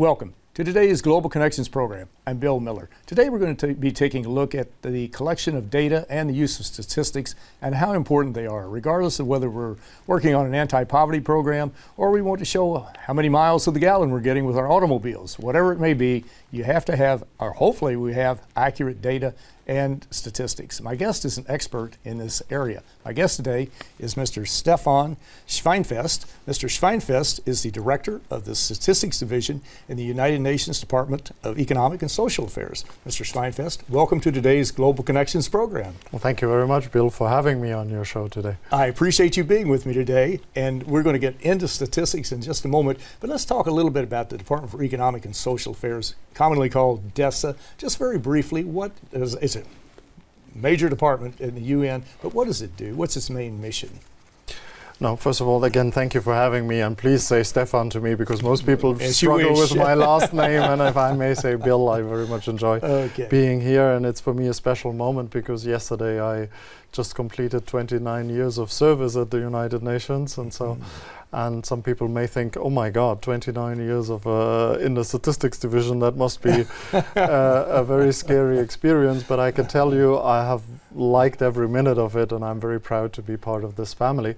Welcome to today's Global Connections program. I'm Bill Miller. Today we're going to be taking a look at the collection of data and the use of statistics and how important they are, regardless of whether we're working on an anti-poverty program or we want to show how many miles to the gallon we're getting with our automobiles. Whatever it may be, you have to have, or hopefully we have, accurate data and statistics. My guest is an expert in this area. My guest today is Mr. Stefan Schweinfest. Mr. Schweinfest is the director of the Statistics Division in the United Nations Department of Economic and Social Affairs. Mr. Schweinfest, welcome to today's Global Connections program. Well, thank you very much, Bill, for having me on your show today. I appreciate you being with me today, and we're going to get into statistics in just a moment, but let's talk a little bit about the Department for Economic and Social Affairs, commonly called DESA. Just very briefly, what is it's a major department in the UN, but what does it do? What's its main mission? No, first of all, again, thank you for having me, and please say Stefan to me, because most people As struggle with my last name, and if I may say Bill, I very much enjoy being here, and it's for me a special moment because yesterday I just completed 29 years of service at the United Nations, and so and some people may think, oh my God, 29 years of in the statistics division, that must be a very scary experience. But I can tell you, I have liked every minute of it, and I'm very proud to be part of this family.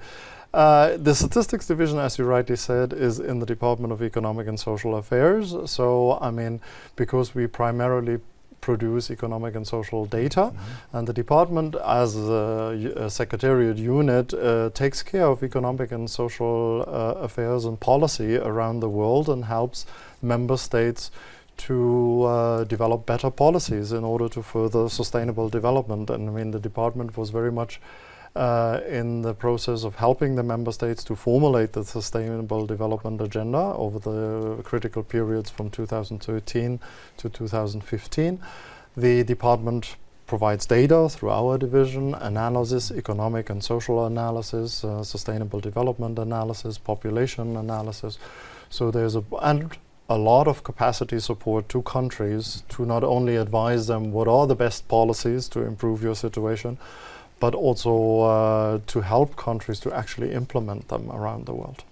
The statistics division, as you rightly said, is in the Department of Economic and Social Affairs. So, I mean, because we primarily produce economic and social data, and the department as a secretariat unit takes care of economic and social affairs and policy around the world and helps member states to develop better policies in order to further sustainable development. And I mean, the department was very much in the process of helping the member states to formulate the Sustainable Development Agenda over the critical periods from 2013 to 2015. The department provides data through our division, analysis, economic and social analysis, sustainable development analysis, population analysis. So there's a lot of capacity support to countries to not only advise them what are the best policies to improve your situation, but also to help countries to actually implement them around the world.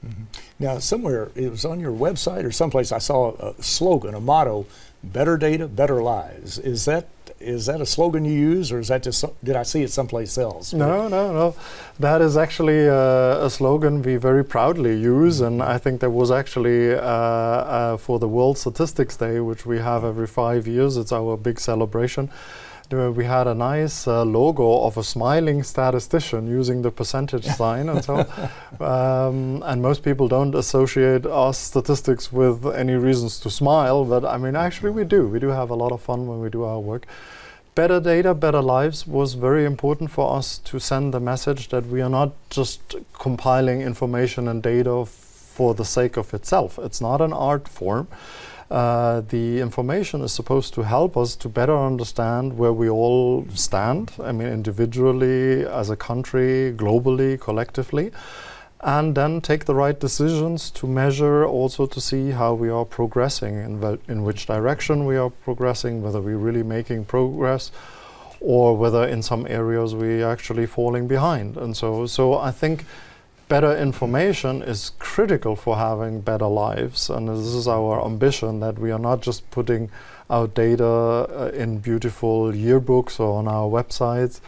Now, somewhere, it was on your website or someplace, I saw a slogan, a motto, better data, better lives. Is that a slogan you use, or is that just, did I see it someplace else? No. That is actually a slogan we very proudly use, and I think there was actually for the World Statistics Day, which we have every 5 years, it's our big celebration. We had a nice logo of a smiling statistician using the percentage sign, and so and most people don't associate our statistics with any reasons to smile, but I mean, actually we do have a lot of fun when we do our work. Better data, better lives was very important for us to send the message that we are not just compiling information and data for the sake of itself. It's not an art form. The information is supposed to help us to better understand where we all stand, I mean, individually, as a country, globally, collectively, and then take the right decisions to measure, also to see how we are progressing, in which direction we are progressing, whether we're really making progress, or whether in some areas we're actually falling behind. And so I think better information is critical for having better lives, and this is our ambition, that we are not just putting out data in beautiful yearbooks or on our websites,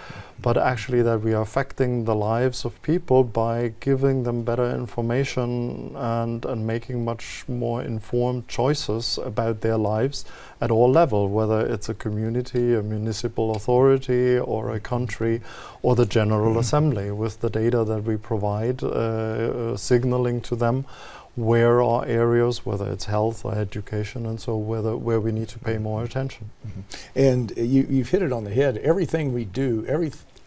but actually that we are affecting the lives of people by giving them better information and making much more informed choices about their lives at all levels, whether it's a community, a municipal authority, or a country, or the General Assembly, with the data that we provide, signaling to them where are areas, whether it's health or education, and so where we need to pay more attention. And you've hit it on the head. Everything we do,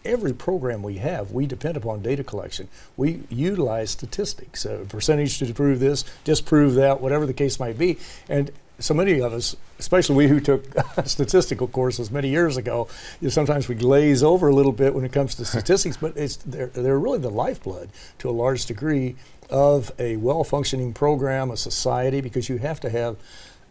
every program we have, we depend upon data collection. We utilize statistics, percentage to prove this, disprove that, whatever the case might be. And so many of us, especially we who took statistical courses many years ago, sometimes we glaze over a little bit when it comes to statistics, but they're really the lifeblood to a large degree of a well-functioning program, a society, because you have to have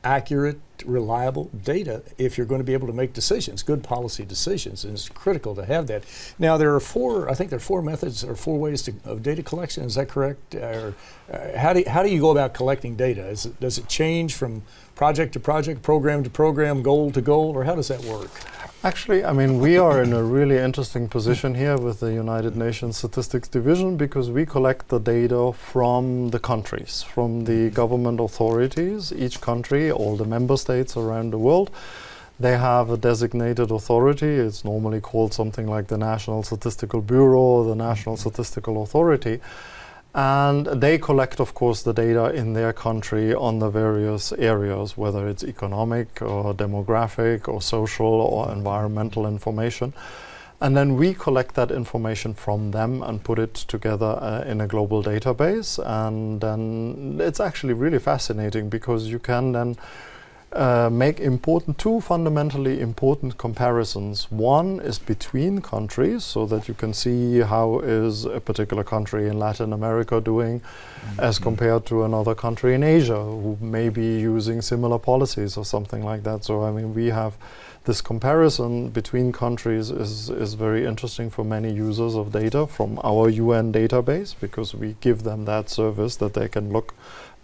accurate, reliable data if you're going to be able to make decisions, good policy decisions, and it's critical to have that. Now I think there are four methods or four ways of data collection. Is that correct? How do you go about collecting data? Does it change from project to project, program to program, goal to goal, or how does that work? Actually, I mean, we are in a really interesting position here with the United Nations Statistics Division because we collect the data from the countries, from the government authorities. Each country, all the member states around the world, they have a designated authority. It's normally called something like the National Statistical Bureau or the National Statistical Authority. And they collect, of course, the data in their country on the various areas, whether it's economic or demographic or social or environmental information. And then we collect that information from them and put it together in a global database. And then it's actually really fascinating because you can then make two fundamentally important comparisons. One is between countries, so that you can see how is a particular country in Latin America doing as compared to another country in Asia who may be using similar policies or something like that. So I mean, we have this comparison between countries is very interesting for many users of data from our UN database, because we give them that service that they can look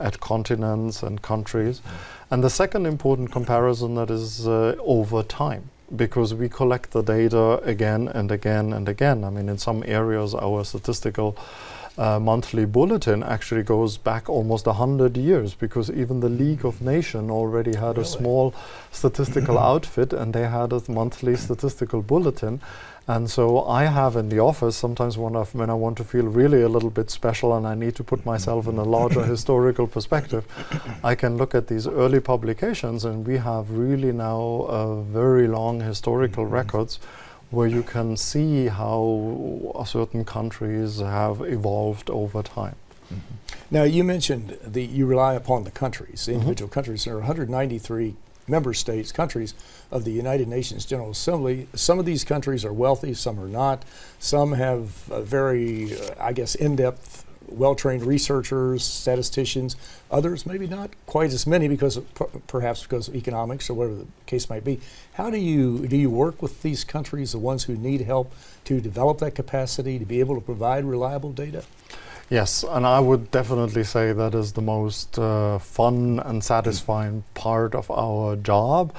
at continents and countries. And the second important comparison that is over time, because we collect the data again and again and again. I mean, in some areas, our statistical monthly bulletin actually goes back almost 100 years, because even the League of Nations already had a small statistical outfit, and they had a monthly statistical bulletin. And so I have in the office, sometimes when I want to feel really a little bit special and I need to put myself in a larger historical perspective, I can look at these early publications, and we have really now very long historical records where you can see how certain countries have evolved over time. Now, you mentioned you rely upon the countries, individual countries. There are 193 member states, countries of the United Nations General Assembly. Some of these countries are wealthy, some are not. Some have very, in-depth, well-trained researchers, statisticians. Others maybe not quite as many because perhaps because of economics or whatever the case might be. How do you work with these countries, the ones who need help, to develop that capacity to be able to provide reliable data? Yes, and I would definitely say that is the most fun and satisfying part of our job.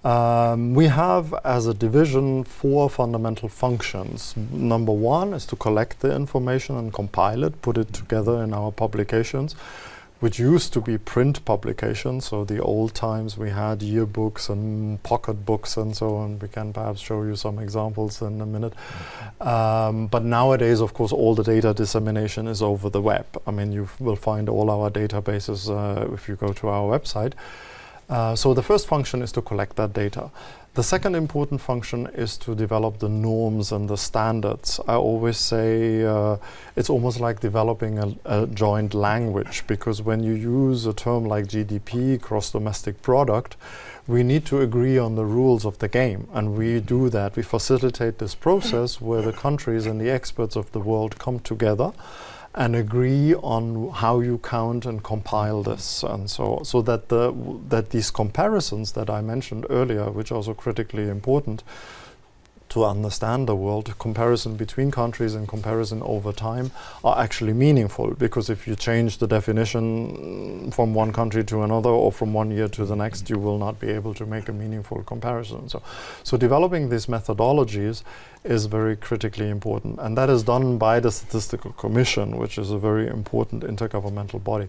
We have, as a division, 4 fundamental functions. Number 1 is to collect the information and compile it, put it together in our publications, which used to be print publications. So the old times we had yearbooks and pocket books and so on. We can perhaps show you some examples in a minute. But nowadays, of course, all the data dissemination is over the web. I mean, you will find all our databases if you go to our website. So the first function is to collect that data. The second important function is to develop the norms and the standards. I always say it's almost like developing a joint language, because when you use a term like GDP, gross domestic product, we need to agree on the rules of the game, and we do that. We facilitate this process where the countries and the experts of the world come together and agree on how you count and compile this, and so that these comparisons that I mentioned earlier, which are also critically important to understand the world, comparison between countries and comparison over time, are actually meaningful. Because if you change the definition from one country to another or from one year to the next, you will not be able to make a meaningful comparison. So developing these methodologies is very critically important, and that is done by the Statistical Commission, which is a very important intergovernmental body.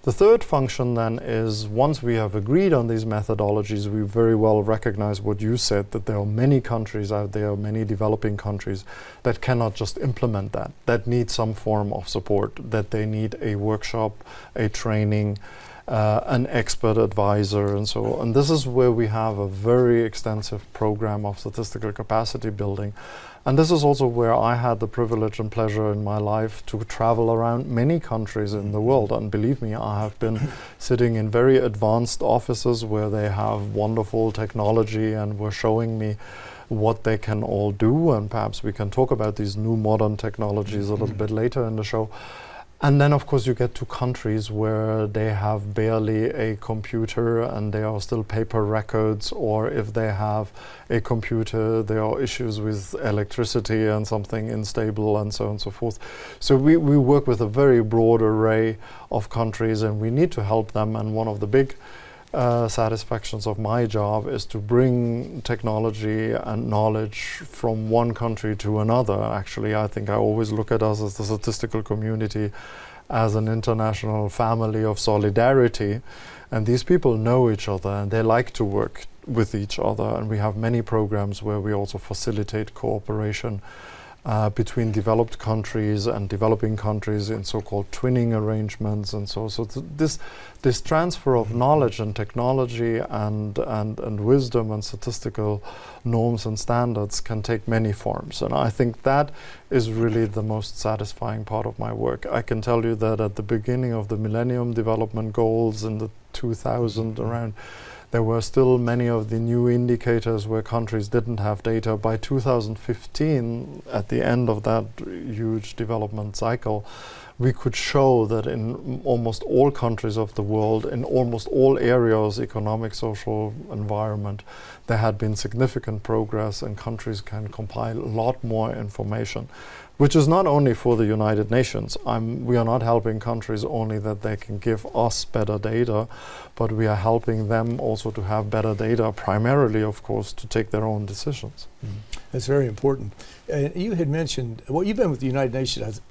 The third function then is, once we have agreed on these methodologies, we very well recognize what you said, that there are many countries out there, many developing countries, that cannot just implement that need some form of support, that they need a workshop, a training, an expert advisor, and so on. And this is where we have a very extensive program of statistical capacity building. And this is also where I had the privilege and pleasure in my life to travel around many countries in the world. And believe me, I have been sitting in very advanced offices where they have wonderful technology and were showing me what they can all do. And perhaps we can talk about these new modern technologies a little bit later in the show. And then, of course, you get to countries where they have barely a computer and they are still paper records, or if they have a computer, there are issues with electricity and something unstable and so on and so forth. So we work with a very broad array of countries, and we need to help them. And one of the big satisfactions of my job is to bring technology and knowledge from one country to another. Actually, I think I always look at us as the statistical community as an international family of solidarity, and these people know each other and they like to work with each other, and we have many programs where we also facilitate cooperation between developed countries and developing countries in so-called twinning arrangements, and so this transfer of knowledge and technology and wisdom and statistical norms and standards can take many forms, and I think that is really the most satisfying part of my work. I can tell you that at the beginning of the Millennium Development Goals in the 2000 around, there were still many of the new indicators where countries didn't have data. By 2015, at the end of that huge development cycle, we could show that in almost all countries of the world, in almost all areas, economic, social, environment, there had been significant progress, and countries can compile a lot more information, which is not only for the United Nations. We are not helping countries only that they can give us better data, but we are helping them also to have better data, primarily, of course, to take their own decisions. That's very important. You had mentioned, well, you've been with the United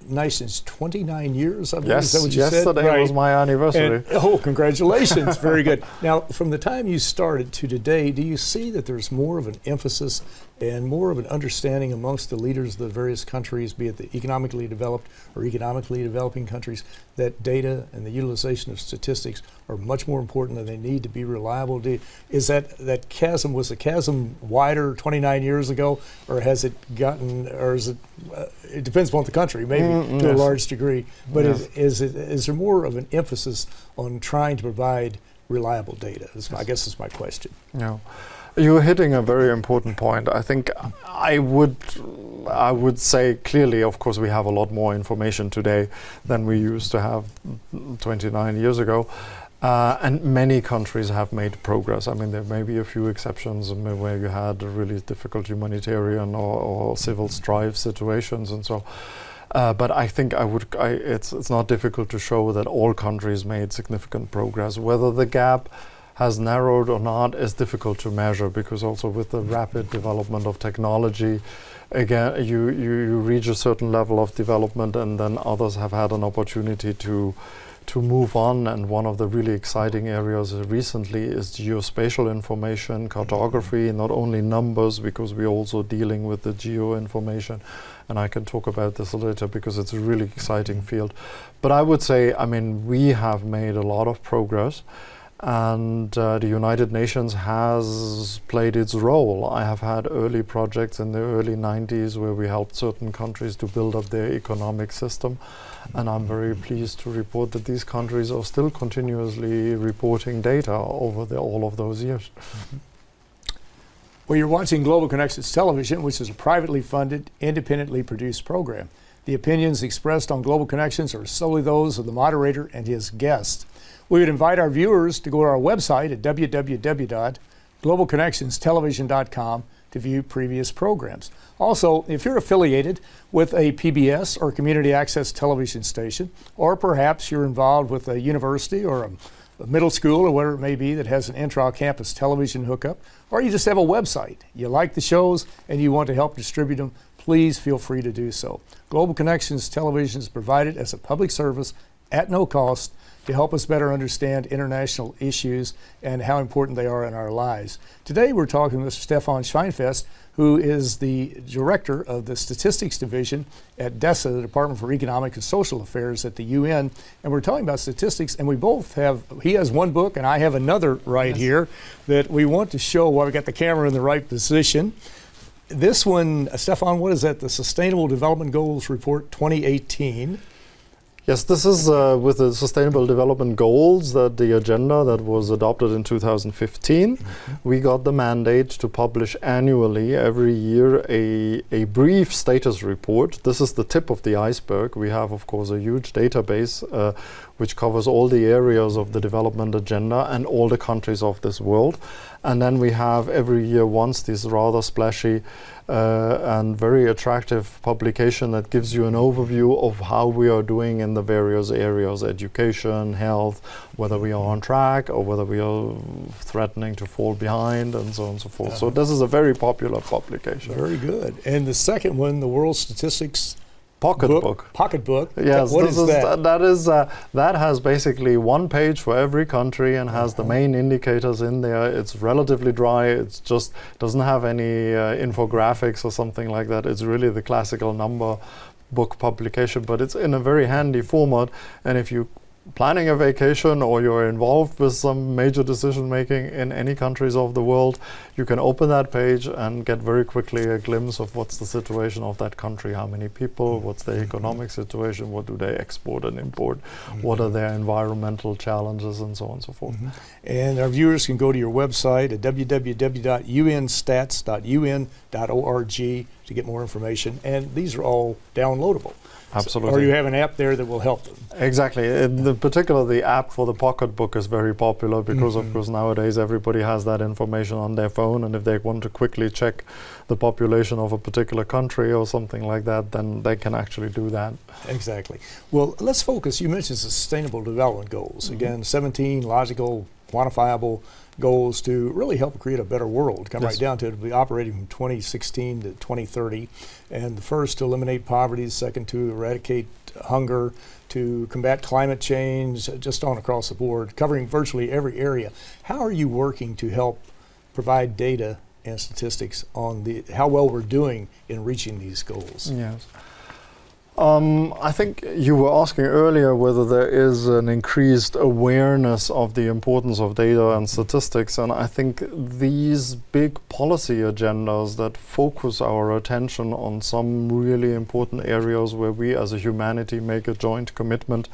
Nations 29 years, I believe. Yes, is that what you yesterday said? was my anniversary. Oh, congratulations. Very good. Now, from the time you started to today, do you see that there's more of an emphasis and more of an understanding amongst the leaders of the various countries, be it the economically developed or economically developing countries, that data and the utilization of statistics are much more important and they need to be reliable? Is that chasm, was the chasm wider 29 years ago, or has it gotten, or is it, it depends upon the country, maybe to a large degree, but is there more of an emphasis on trying to provide reliable data? I guess is my question. Yeah. You're hitting a very important point. I think I would say clearly, of course, we have a lot more information today than we used to have 29 years ago. And many countries have made progress. I mean, there may be a few exceptions where you had really difficult humanitarian or civil strife situations and so. But I think it's not difficult to show that all countries made significant progress. Whether the gap has narrowed or not is difficult to measure, because also with the rapid development of technology, again, you reach a certain level of development and then others have had an opportunity to move on. And one of the really exciting areas recently is geospatial information, cartography, not only numbers, because we're also dealing with the geo information. And I can talk about this later because it's a really exciting field. But I would say, I mean, we have made a lot of progress. And the United Nations has played its role. I have had early projects in the early 90s where we helped certain countries to build up their economic system. And I'm very pleased to report that these countries are still continuously reporting data over all of those years. Well, you're watching Global Connections Television, which is a privately funded, independently produced program. The opinions expressed on Global Connections are solely those of the moderator and his guests. We would invite our viewers to go to our website at www.globalconnectionstelevision.com to view previous programs. Also, if you're affiliated with a PBS or community access television station, or perhaps you're involved with a university or a middle school or whatever it may be that has an intra-campus television hookup, or you just have a website, you like the shows and you want to help distribute them, please feel free to do so. Global Connections Television is provided as a public service at no cost to help us better understand international issues and how important they are in our lives. Today we're talking with Stefan Schweinfest, who is the director of the Statistics Division at DESA, the Department for Economic and Social Affairs at the UN. And we're talking about statistics, and we both have, he has one book and I have another right here that we want to show while we got the camera in the right position. This one, Stefan, what is that? The Sustainable Development Goals Report 2018. Yes, this is with the Sustainable Development Goals, that the agenda that was adopted in 2015. We got the mandate to publish annually, every year, a brief status report. This is the tip of the iceberg. We have, of course, a huge database which covers all the areas of the development agenda and all the countries of this world. And then we have every year once this rather splashy and very attractive publication that gives you an overview of how we are doing in the various areas: education, health, whether we are on track or whether we are threatening to fall behind, and so on and so forth. So this is a very popular publication. Very good. And the second one, the World Statistics Pocketbook. Pocketbook. Yes, What is that? That has basically one page for every country and has the main indicators in there. It's relatively dry. It's just doesn't have any infographics or something like that. It's really the classical number book publication, but it's in a very handy format. And if you planning a vacation or you're involved with some major decision making in any countries of the world, you can open that page and get very quickly a glimpse of what's the situation of that country, how many people, what's their economic situation, what do they export and import, what are their environmental challenges, and so on and so forth. And our viewers can go to your website at www.unstats.un.org to get more information, and these are all downloadable. Absolutely. Or you have an app there that will help them. Exactly. In particular, the app for the Pocketbook is very popular because, of course, nowadays everybody has that information on their phone, and if they want to quickly check the population of a particular country or something like that, then they can actually do that. Exactly. Well, let's focus. You mentioned Sustainable Development Goals. Again, 17 logical, quantifiable goals to really help create a better world. Come right down to it, it'll be operating from 2016 to 2030. And the first, to eliminate poverty; the second, to eradicate hunger; to combat climate change, just on across the board, covering virtually every area. How are you working to help provide data and statistics on how well we're doing in reaching these goals? Yes. I think you were asking earlier whether there is an increased awareness of the importance of data and statistics, and I think these big policy agendas that focus our attention on some really important areas where we as a humanity make a joint commitment,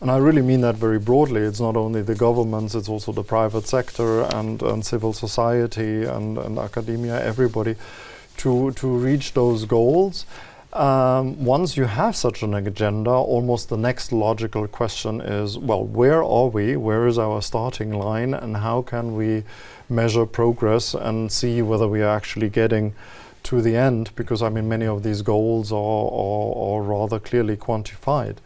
and I really mean that very broadly. It's not only the governments, it's also the private sector and civil society and academia, everybody, to reach those goals. Once you have such an agenda, almost the next logical question is, well, where are we? Where is our starting line? And how can we measure progress and see whether we are actually getting to the end? Because, I mean, many of these goals are rather clearly quantified.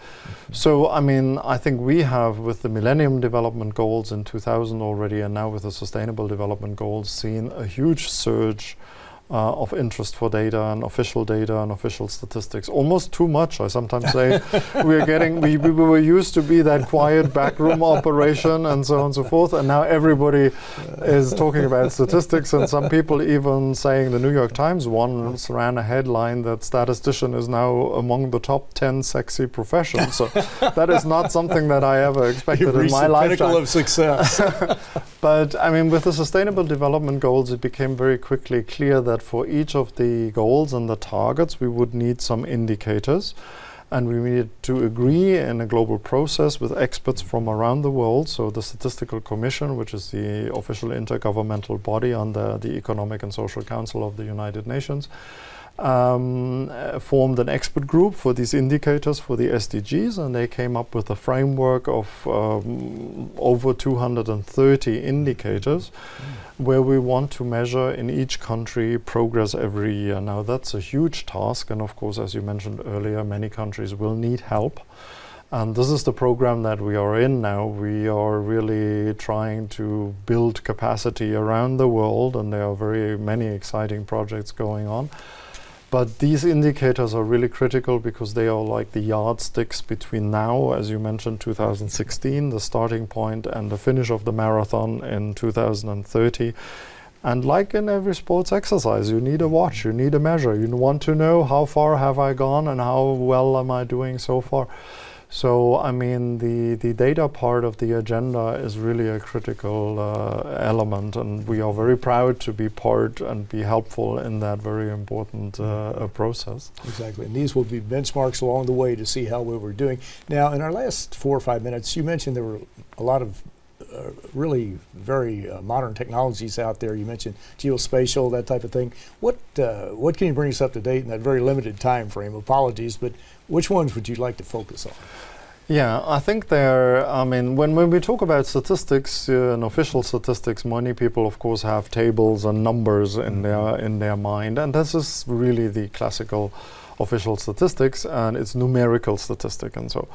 So, I mean, I think we have, with the Millennium Development Goals in 2000 already, and now with the Sustainable Development Goals, seen a huge surge of interest for data and official statistics. Almost too much, I sometimes say. we were used to be that quiet backroom operation and so on and so forth, and now everybody is talking about statistics, and some people even saying, the New York Times once ran a headline that statistician is now among the top 10 sexy professions. So that is not something that I ever expected in my lifetime. Pinnacle of success. But I mean, with the Sustainable Development Goals, it became very quickly clear that for each of the goals and the targets, we would need some indicators. And we needed to agree in a global process with experts from around the world. So the Statistical Commission, which is the official intergovernmental body under the Economic and Social Council of the United Nations, formed an expert group for these indicators for the SDGs, and they came up with a framework of over 230 indicators where we want to measure in each country progress every year. Now that's a huge task, and of course, as you mentioned earlier, many countries will need help. And this is the program that we are in now. We are really trying to build capacity around the world, and there are very many exciting projects going on. But these indicators are really critical because they are like the yardsticks between now, as you mentioned, 2016, the starting point, and the finish of the marathon in 2030. And like in every sports exercise, you need a watch, you need a measure. You want to know how far have I gone and how well am I doing so far. So, I mean, the data part of the agenda is really a critical element, and we are very proud to be part and be helpful in that very important process. Exactly, and these will be benchmarks along the way to see how we were doing. Now, in our last 4 or 5 minutes, you mentioned there were a lot of really very modern technologies out there. You mentioned geospatial, that type of thing. What can you bring us up to date in that very limited time frame? Apologies, but which ones would you like to focus on? Yeah, I think when we talk about statistics and official statistics, many people, of course, have tables and numbers in their mind, and this is really the classical official statistics, and it's numerical statistic and so.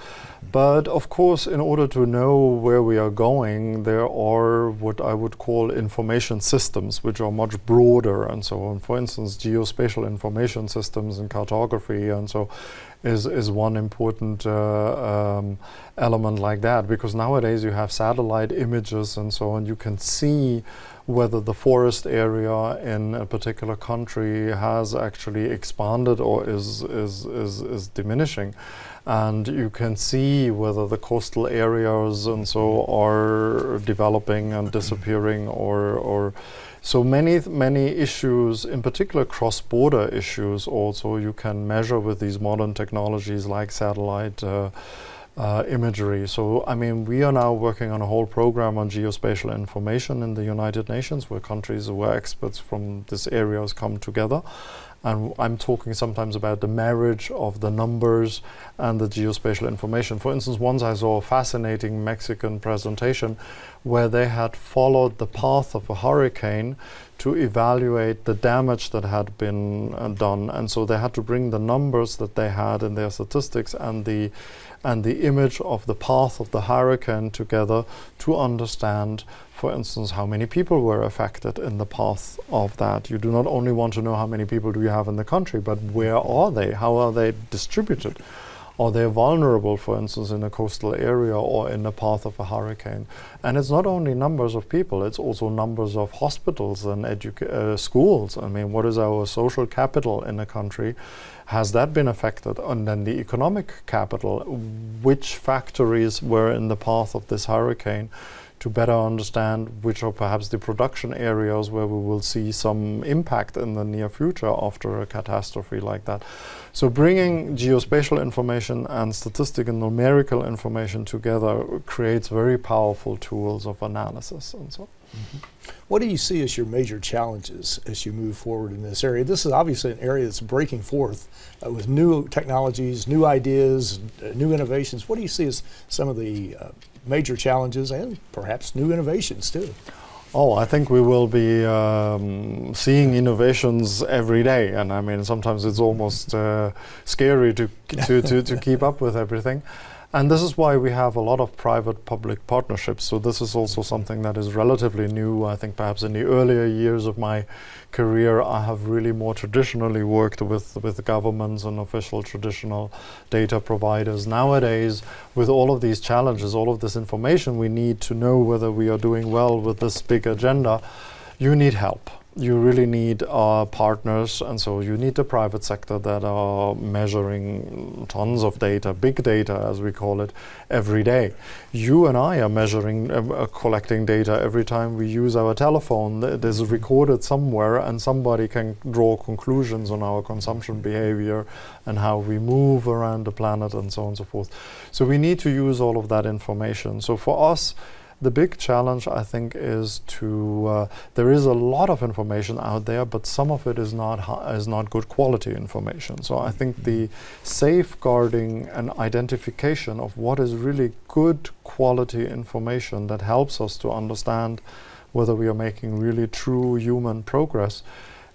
But of course, in order to know where we are going, there are what I would call information systems, which are much broader and so on. For instance, geospatial information systems and cartography and so is one important element like that, because nowadays you have satellite images and so on. You can see whether the forest area in a particular country has actually expanded or is diminishing. And you can see whether the coastal areas and so are developing and disappearing or so many issues, in particular cross-border issues also, you can measure with these modern technologies like satellite imagery. So, I mean, we are now working on a whole program on geospatial information in the United Nations, where countries, where experts from these areas come together. And I'm talking sometimes about the marriage of the numbers and the geospatial information. For instance, once I saw a fascinating Mexican presentation where they had followed the path of a hurricane to evaluate the damage that had been done. And so they had to bring the numbers that they had in their statistics and the image of the path of the hurricane together to understand, for instance, how many people were affected in the path of that. You do not only want to know how many people do you have in the country, but where are they? How are they distributed? Are they vulnerable, for instance, in a coastal area or in the path of a hurricane? And it's not only numbers of people, it's also numbers of hospitals and schools. I mean, what is our social capital in a country? Has that been affected? And then the economic capital, which factories were in the path of this hurricane, to better understand which are perhaps the production areas where we will see some impact in the near future after a catastrophe like that. So bringing geospatial information and statistical and numerical information together creates very powerful tools of analysis and so. Mm-hmm. What do you see as your major challenges as you move forward in this area? This is obviously an area that's breaking forth with new technologies, new ideas, new innovations. What do you see as some of the major challenges and perhaps new innovations too? Oh, I think we will be seeing innovations every day, and I mean sometimes it's almost scary to keep up with everything. And this is why we have a lot of private-public partnerships. So this is also something that is relatively new. I think perhaps in the earlier years of my career, I have really more traditionally worked with governments and official traditional data providers. Nowadays, with all of these challenges, all of this information, we need to know whether we are doing well with this big agenda. You need help. You really need partners, and so you need the private sector that are measuring tons of data, big data as we call it, every day. You and I are measuring, collecting data every time we use our telephone. It is recorded somewhere, and somebody can draw conclusions on our consumption behavior and how we move around the planet and so on and so forth. So we need to use all of that information. So for us, the big challenge, I think, is there is a lot of information out there, but some of it is not good quality information. So I think the safeguarding and identification of what is really good quality information that helps us to understand whether we are making really true human progress,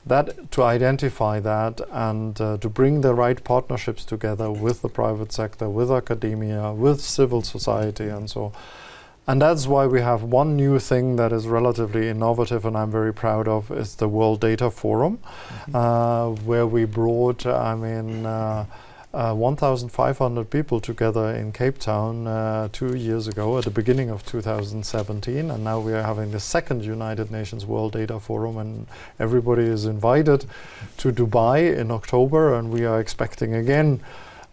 that to identify that and to bring the right partnerships together with the private sector, with academia, with civil society and so. And that's why we have one new thing that is relatively innovative and I'm very proud of, is the World Data Forum, where we brought, 1,500 people together in Cape Town 2 years ago at the beginning of 2017. And now we are having the second United Nations World Data Forum, and everybody is invited to Dubai in October, and we are expecting again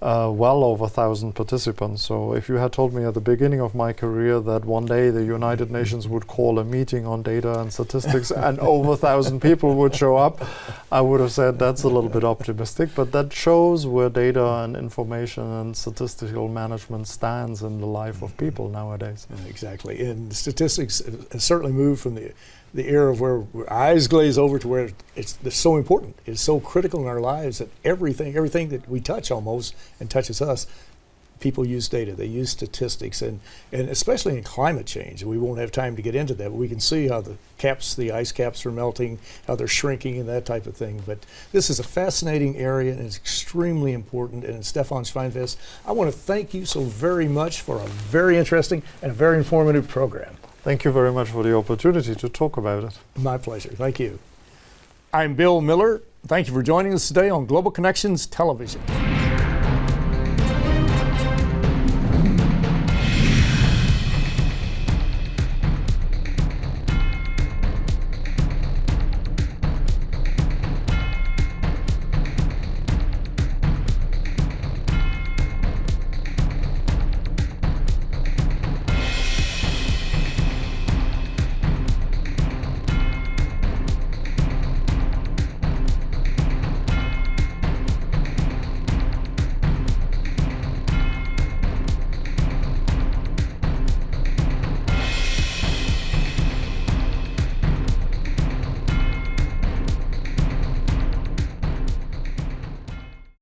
well over 1,000 participants. So if you had told me at the beginning of my career that one day the United Nations would call a meeting on data and statistics and over 1,000 people would show up, I would have said that's a little bit optimistic, but that shows where data and information and statistical management stands in the life of people nowadays. Exactly, and statistics has certainly moved from the era of where eyes glaze over to where it's so important. It's so critical in our lives that everything that we touch almost and touches us, people use data, they use statistics, and especially in climate change. We won't have time to get into that, but we can see how the ice caps are melting, how they're shrinking and that type of thing. But this is a fascinating area and it's extremely important. And Stefan Schweinfest, I want to thank you so very much for a very interesting and a very informative program. Thank you very much for the opportunity to talk about it. My pleasure. Thank you. I'm Bill Miller. Thank you for joining us today on Global Connections Television.